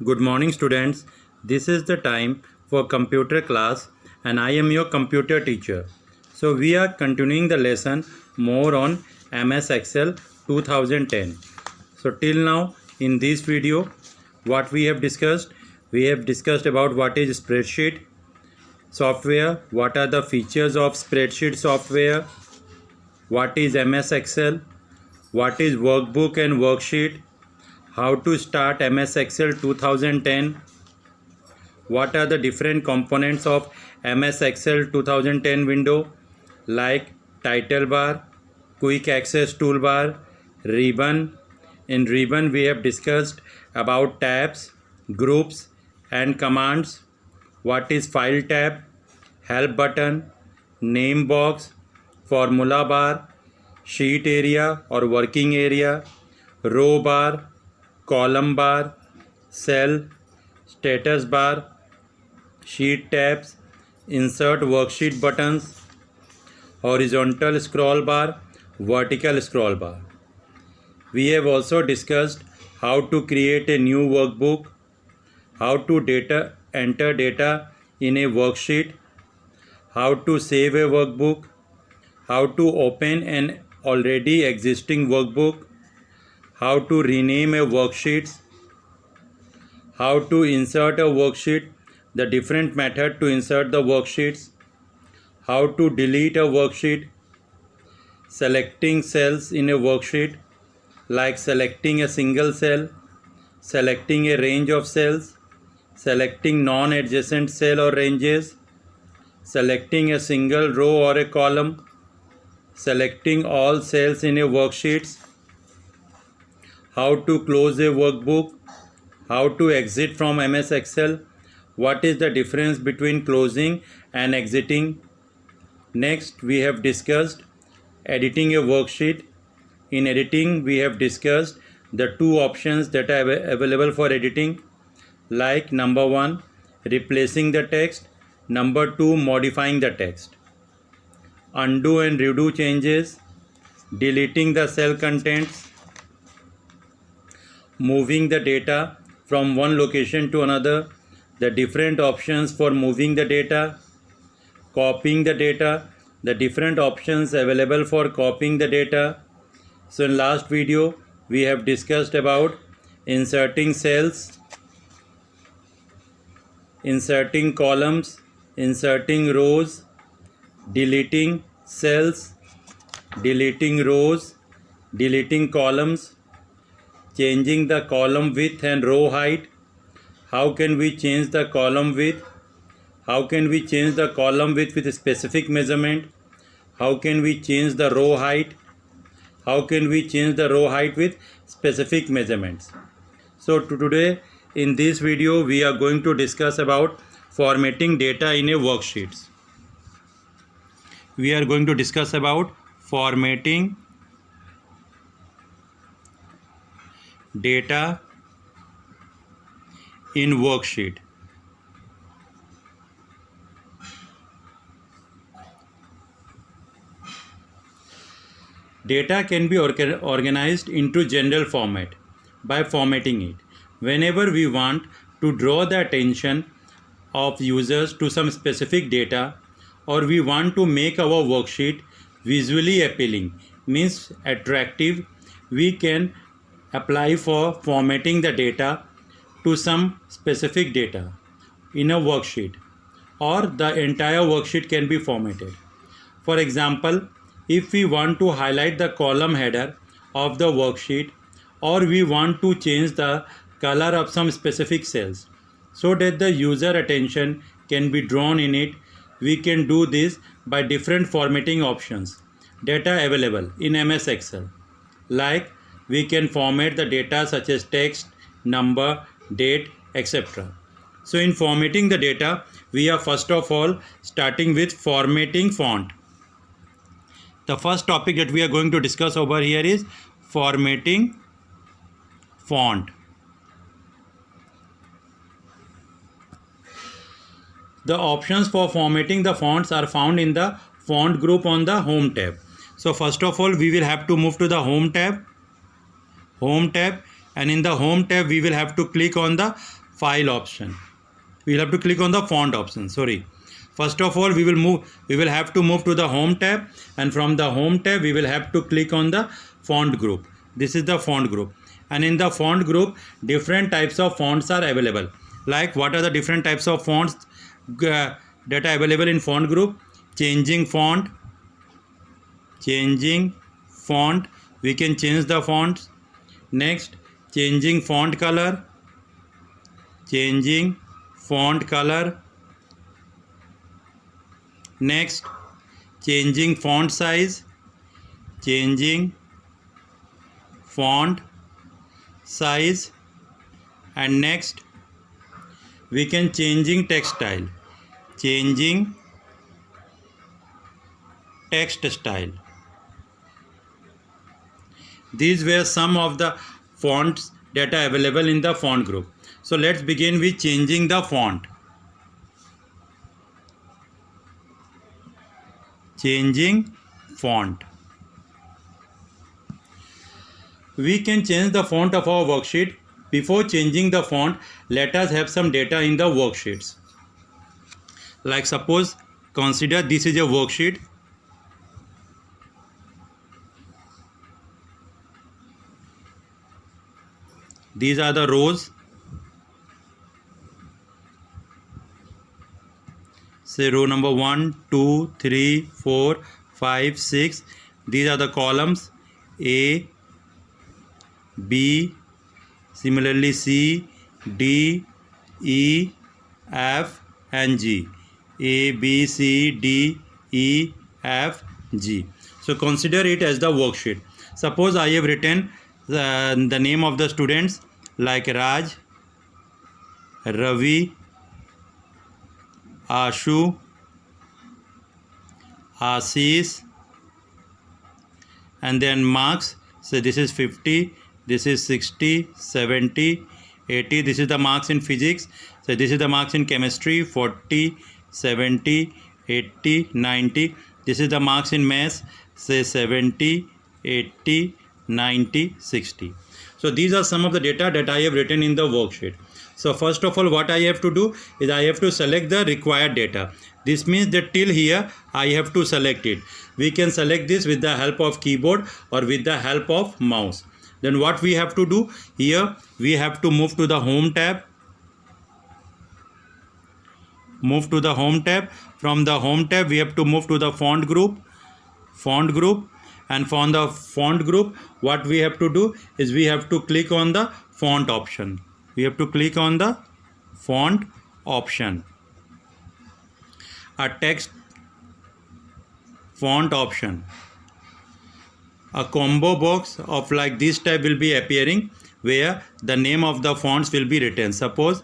Good morning students. This is the time for computer class and I am your computer teacher. So we are continuing the lesson more on MS Excel 2010. So till now in this video what we have discussed about what is spreadsheet software, what are the features of spreadsheet software, what is MS Excel, what is workbook and worksheet, how to start MS Excel 2010, what are the different components of MS Excel 2010 window like title bar, quick access toolbar, ribbon. In ribbon we have discussed about tabs, groups and commands, what is file tab, help button, name box, formula bar, sheet area or working area, row bar, column bar, cell, status bar, sheet tabs, insert worksheet buttons, horizontal scroll bar, vertical scroll bar. We have also discussed how to create a new workbook, how to enter data in a worksheet, how to save a workbook, how to open an already existing workbook, how to rename a worksheet, how to insert a worksheet, the different method to insert the worksheets, how to delete a worksheet, selecting cells in a worksheet like selecting a single cell, selecting a range of cells, selecting non-adjacent cell or ranges, selecting a single row or a column, selecting all cells in a worksheet, how to close a workbook, how to exit from MS Excel, what is the difference between closing and exiting. Next we have discussed editing a worksheet. In editing we have discussed the two options that are available for editing, like number 1 replacing the text, number 2 modifying the text, undo and redo changes, deleting the cell contents, moving the data from one location to another, the different options for moving the data, copying the data, the different options available for copying the data. So in last video we have discussed about inserting cells, inserting columns, inserting rows, deleting cells, deleting rows, deleting columns, changing the column width and row height. How can we change the column width? How can we change the column width with a specific measurement? How can we change the row height? How can we change the row height with specific measurements? So today in this video we are going to discuss about formatting data in a worksheet. We are going to discuss about formatting data in worksheet. Data can be organized into general format by formatting it. Whenever we want to draw the attention of users to some specific data, or we want to make our worksheet visually appealing, means attractive, we can apply for formatting the data to some specific data in a worksheet, or the entire worksheet can be formatted. For example, if we want to highlight the column header of the worksheet, or we want to change the color of some specific cells so that the user attention can be drawn in it, we can do this by different formatting options that are available in MS Excel. Like we can format the data such as text, number, date, etc. So in formatting the data, we are first of all starting with formatting font. The first topic that we are going to discuss over here is formatting font. The options for formatting the fonts are found in the font group on the home tab. So first of all we will have to move to the home tab, and in the home tab we will have to click on the file option. We will have to click on the font option. Sorry. First of all, we will have to move to the home tab, and from the home tab we will have to click on the font group. This is the font group, and in the font group different types of fonts are available. Like, what are the different types of fonts that are available in font group? Changing font. We can change the fonts. Next, changing font color. Next, changing font size. And next, we can changing text style. These were some of the fonts that are available in the font group. So let's begin with changing the font. We can change the font of our worksheet. Before changing the font, let us have some data in the worksheets. Like, suppose, consider this is a worksheet. These are the rows. Say row number 1, 2, 3, 4, 5, 6. These are the columns A, B, similarly C, D, E, F and G. A, B, C, D, E, F, G. So consider it as the worksheet. Suppose I have written the name of the students like Raj, Ravi, Ashu, Ashish, and then marks. So this is 50, this is 60, 70, 80. This is the marks in physics. So this is the marks in chemistry, 40, 70, 80, 90. This is the marks in maths, say 70, 80, 90, 60. So these are some of the data that I have written in the worksheet. So first of all, what I have to do is I have to select the required data. This means that till here I have to select it. We can select this with the help of keyboard or with the help of mouse. Then what we have to do here, we have to move to the home tab. From the home tab we have to move to the font group. And from the font group, what we have to do is we have to click on the font option. A text font option. A combo box of like this type will be appearing where the name of the fonts will be written. Suppose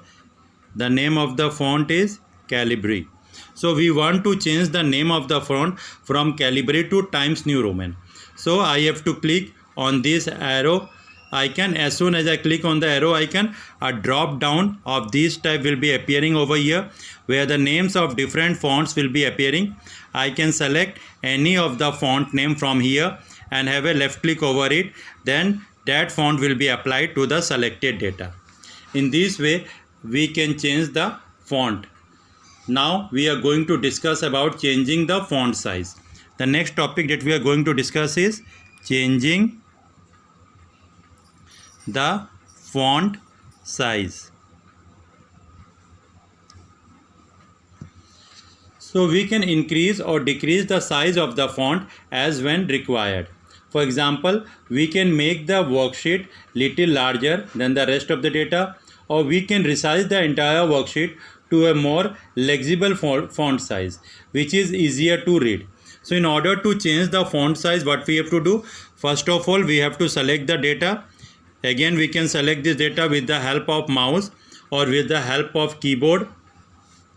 the name of the font is Calibri. So we want to change the name of the font from Calibri to Times New Roman. So I have to click on this arrow icon. As soon as I click on the arrow icon, a drop down of this type will be appearing over here where the names of different fonts will be appearing. I can select any of the font name from here and have a left click over it. Then that font will be applied to the selected data. In this way, we can change the font. Now we are going to discuss about changing the font size. The next topic that we are going to discuss is changing the font size. So we can increase or decrease the size of the font as when required. For example, we can make the worksheet little larger than the rest of the data, or we can resize the entire worksheet to a more legible font size, which is easier to read. So in order to change the font size, what we have to do, first of all, we have to select the data. Again, we can select this data with the help of mouse or with the help of keyboard.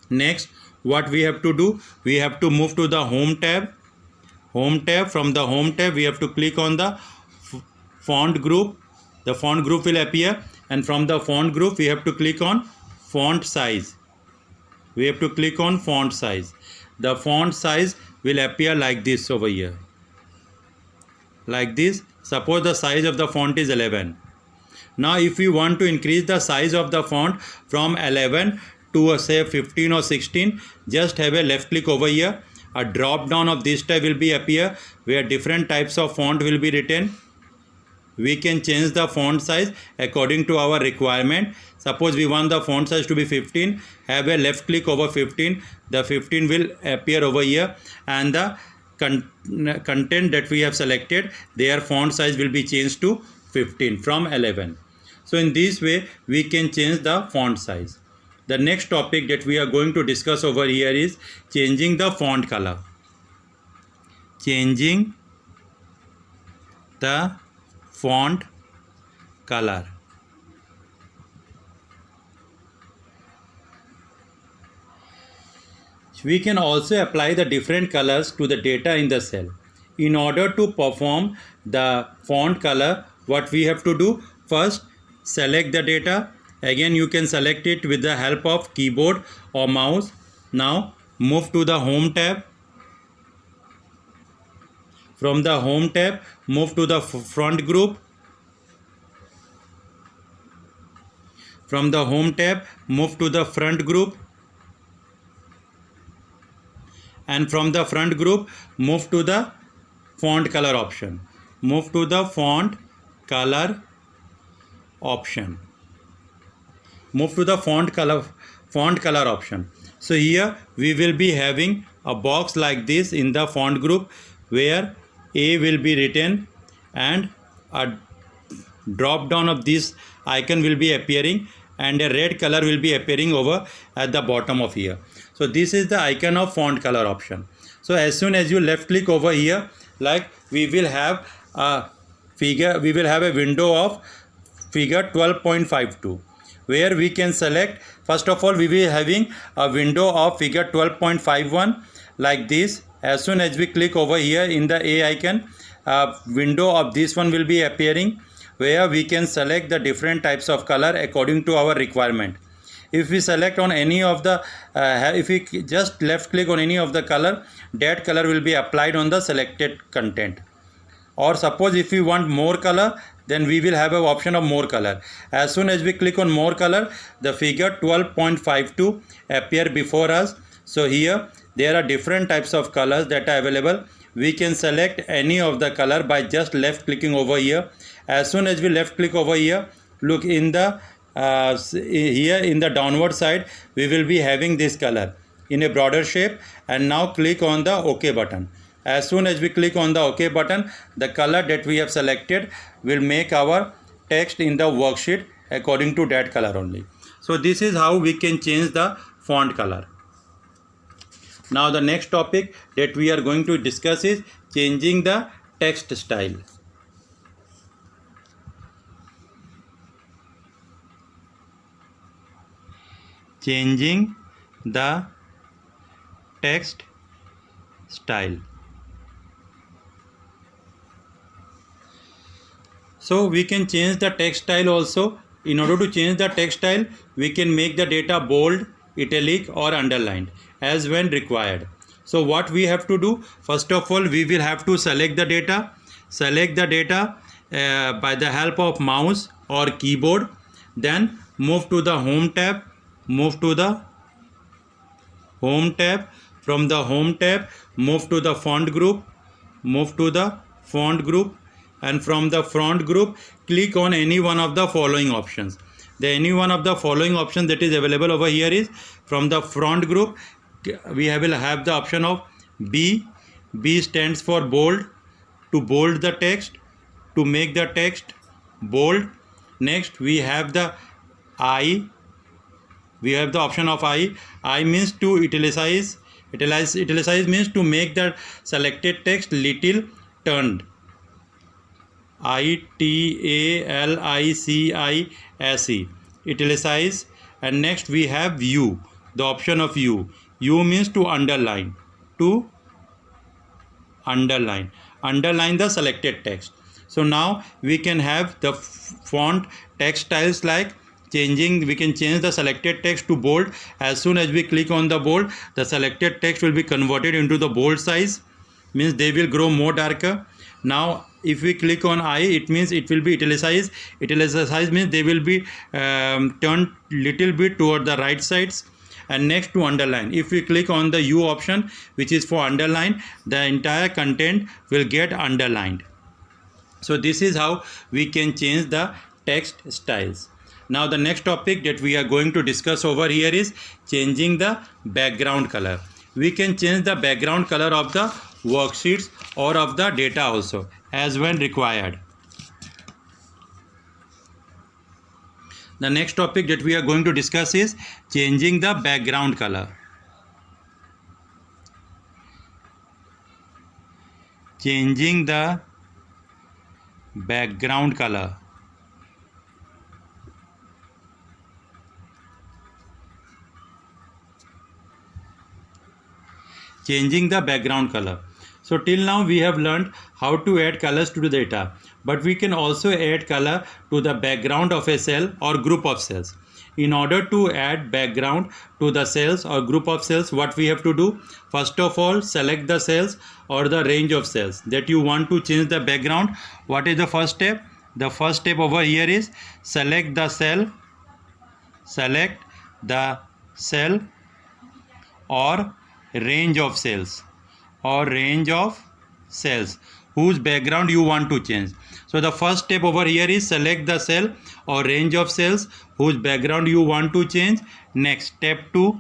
Next, what we have to do, we have to move to the home tab. From the home tab, we have to click on the font group. The font group will appear, and from the font group, we have to click on font size. The font size will appear like this over here. Like this. Suppose the size of the font is 11. Now if we want to increase the size of the font from 11 to say 15 or 16, just have a left click over here. A drop down of this type will be appear where different types of font will be written. We can change the font size according to our requirement. Suppose we want the font size to be 15, have a left click over 15, the 15 will appear over here, and the content that we have selected, their font size will be changed to 15 from 11. So in this way we can change the font size. The next topic that we are going to discuss over here is changing the font color. Changing the font color. We can also apply the different colors to the data in the cell. In order to perform the font color, what we have to do? First, select the data. Again, you can select it with the help of keyboard or mouse. Now, move to the Home tab. From the Home tab, move to the Font group. From the Home tab, move to the Front group. And from the Front group, move to the Font color option. Move to the Font color option. Move to the font color option. So here we will be having a box like this in the font group where A will be written and a drop down of this icon will be appearing and a red color will be appearing over at the bottom of here. So this is the icon of font color option. So as soon as you left click over here, like we will have a window of figure 12.52 where we can select. First of all, we will be having a window of figure 12.51 like this. As soon as we click over here in the A icon, a window of this one will be appearing where we can select the different types of color according to our requirement. If we select on any of the if we just left click on any of the color, that color will be applied on the selected content. Or suppose if we want more color, then we will have an option of more color. As soon as we click on more color, the figure 12.52 appear before us. So here there are different types of colors that are available. We can select any of the color by just left clicking over here. As soon as we left click over here, look in the here in the downward side, we will be having this color in a broader shape. And now click on the OK button. As soon as we click on the OK button, the color that we have selected will make our text in the worksheet according to that color only. So this is how we can change the font color. Now the next topic that we are going to discuss is changing the text style. Changing the text style. So we can change the text style also. In order to change the text style, we can make the data bold, italic or underlined as when required. So what we have to do, first of all, we will have to select the data. Select the data by the help of mouse or keyboard. Then move to the Home tab. Move to the Home tab. From the Home tab, move to the Font group. Move to the Font group. And from the Font group, click on any one of the following options. Any one of the following options that is available over here is from the Font group, we will have the option of B. B stands for bold, to bold the text, to make the text bold. Next we have the I. We have the option of I. I means to italicize. Italicize means to make the selected text little turned. ITALICISE, italicize. And next we have U, the option of U. U means to underline. To underline the selected text. So now we can have the font text styles like changing. We can change the selected text to bold. As soon as we click on the bold, the selected text will be converted into the bold size, means they will grow more darker. Now if we click on I, it means it will be italicized. Italicized means they will be turned little bit toward the right sides. And next to underline, if we click on the U option, which is for underline, the entire content will get underlined. So this is how we can change the text styles. Now the next topic that we are going to discuss over here is changing the background color. We can change the background color of the worksheets or of the data also, as when required. The next topic that we are going to discuss is changing the background color. Changing the background color. Changing the background color. So till now we have learned how to add colors to the data, but we can also add color to the background of a cell or group of cells. In order to add background to the cells or group of cells, what we have to do? First of all, select the cells or the range of cells that you want to change the background. What is the first step? The first step over here is select the cell or range of cells whose background you want to change. So the first step over here is select the cell or range of cells whose background you want to change. Next, step 2.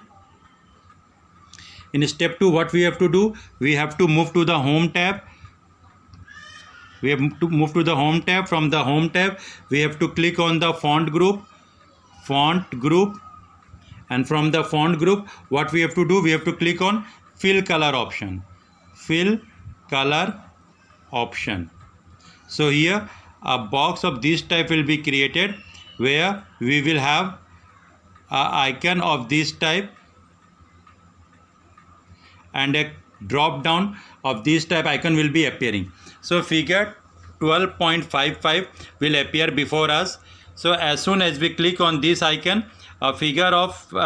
In step 2, what we have to do? We have to move to the home tab. From the home tab, we have to click on the font group, and from the font group, what we have to do? We have to click on fill color option. So here a box of this type will be created, where we will have an icon of this type and a drop down of this type icon will be appearing. So figure 12.55 will appear before us. So as soon as we click on this icon, a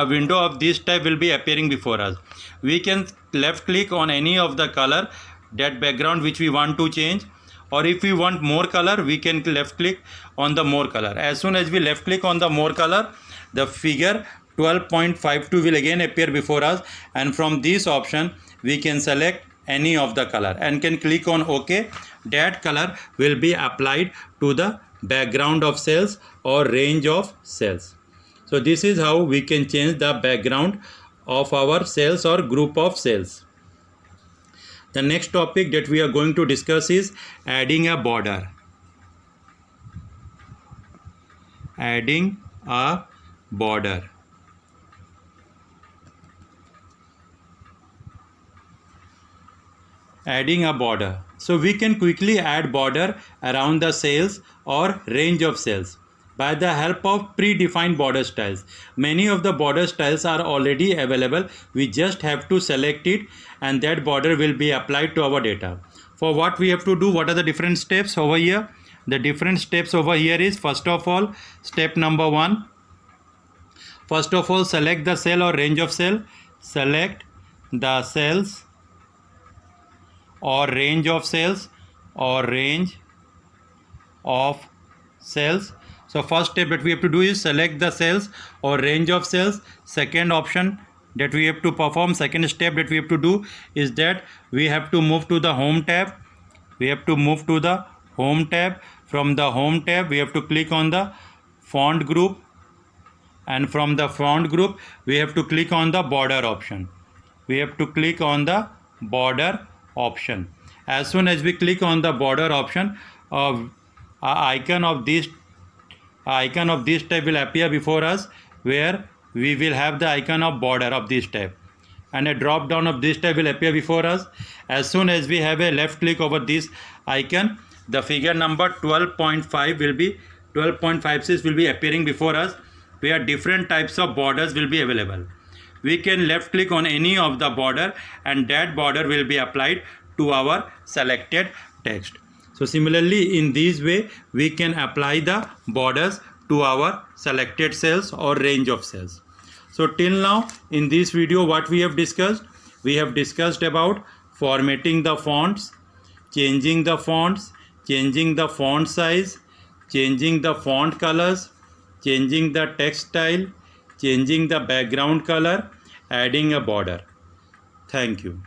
window of this type will be appearing before us. We can left click on any of the color, that background which we want to change, or if we want more color, we can left click on the more color. As soon as we left click on the more color, the figure 12.52 will again appear before us, and from this option we can select any of the color and can click on OK. That color will be applied to the background of cells or range of cells. So this is how we can change the background of our cells or group of cells. The next topic that we are going to discuss is adding a border. Adding a border. So we can quickly add border around the cells or range of cells by the help of predefined border styles. Many of the border styles are already available. We just have to select it and that border will be applied to our data. For what we have to do, what are the different steps over here? The different steps over here is, first of all, step number 1. First of all, select the cell or range of cell. Select the cells or range of cells So first step that we have to do is select the cells or range of cells. Second option that we have to perform, second step that we have to do is that we have to move to the home tab. From the home tab, we have to click on the font group, and from the font group, we have to click on the border option. As soon as we click on the border option, icon of this type will appear before us, where we will have the icon of border of this type, and a drop down of this type will appear before us. As soon as we have a left click over this icon, the figure number 12.56 will be appearing before us, where different types of borders will be available. We can left click on any of the border and that border will be applied to our selected text. So similarly, in this way we can apply the borders to our selected cells or range of cells. So till now in this video, what we have discussed? We have discussed about formatting the fonts, changing the fonts, changing the font size, changing the font colors, changing the text style, changing the background color, adding a border. Thank you.